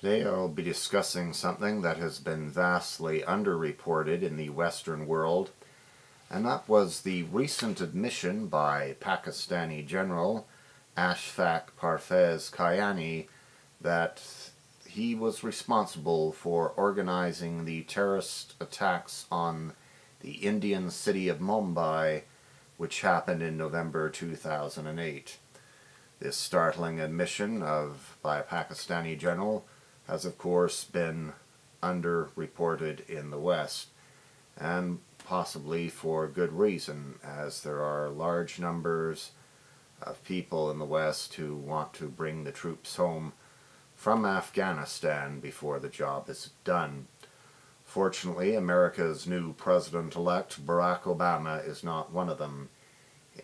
Today I'll be discussing something that has been vastly underreported in the Western world, and that was the recent admission by Pakistani General Ashfaq Parvez Kayani that he was responsible for organizing the terrorist attacks on the Indian city of Mumbai, which happened in November 2008. This startling admission by a Pakistani general has of course been underreported in the West, and possibly for good reason, as there are large numbers of people in the West who want to bring the troops home from Afghanistan before the job is done. Fortunately, America's new president-elect, Barack Obama, is not one of them.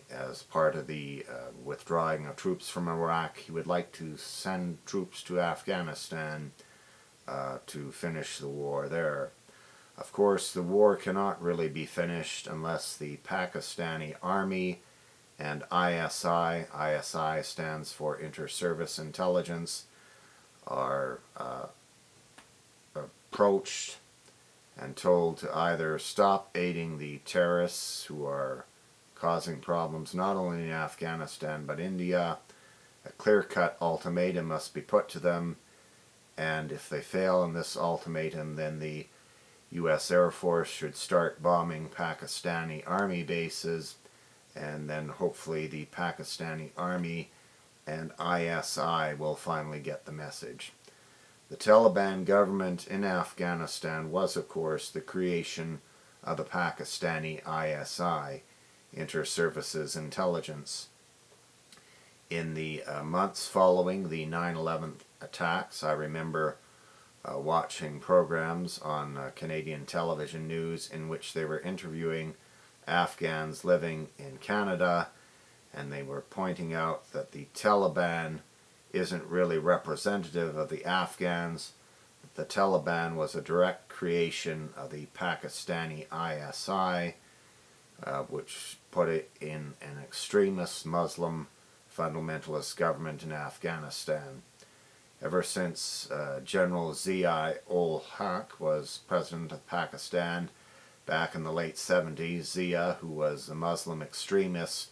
As part of the withdrawing of troops from Iraq, he would like to send troops to Afghanistan to finish the war there. Of course, the war cannot really be finished unless the Pakistani Army and ISI stands for Inter-Service Intelligence, are approached and told to either stop aiding the terrorists who are causing problems not only in Afghanistan but India. A clear-cut ultimatum must be put to them, and if they fail in this ultimatum, then the U.S. Air Force should start bombing Pakistani Army bases, and then hopefully the Pakistani Army and ISI will finally get the message. The Taliban government in Afghanistan was, of course, the creation of the Pakistani ISI, Inter-Services Intelligence. In the months following the 9/11 attacks, I remember watching programs on Canadian television news in which they were interviewing Afghans living in Canada, and they were pointing out that the Taliban isn't really representative of the Afghans. The Taliban was a direct creation of the Pakistani ISI, which put it in an extremist Muslim fundamentalist government in Afghanistan. Ever since General Zia-ul-Haq was president of Pakistan back in the late 70s, Zia, who was a Muslim extremist,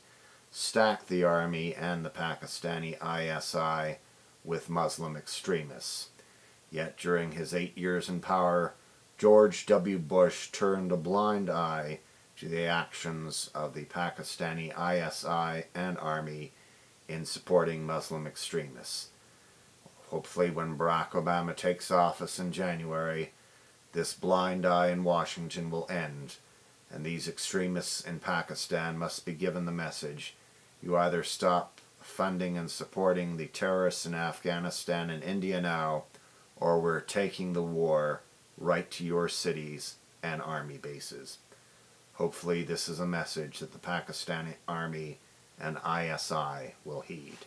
stacked the army and the Pakistani ISI with Muslim extremists. Yet during his 8 years in power, George W. Bush turned a blind eye to the actions of the Pakistani ISI and army in supporting Muslim extremists. Hopefully when Barack Obama takes office in January, this blind eye in Washington will end, and these extremists in Pakistan must be given the message: you either stop funding and supporting the terrorists in Afghanistan and India now, or we're taking the war right to your cities and army bases. Hopefully this is a message that the Pakistani Army and ISI will heed.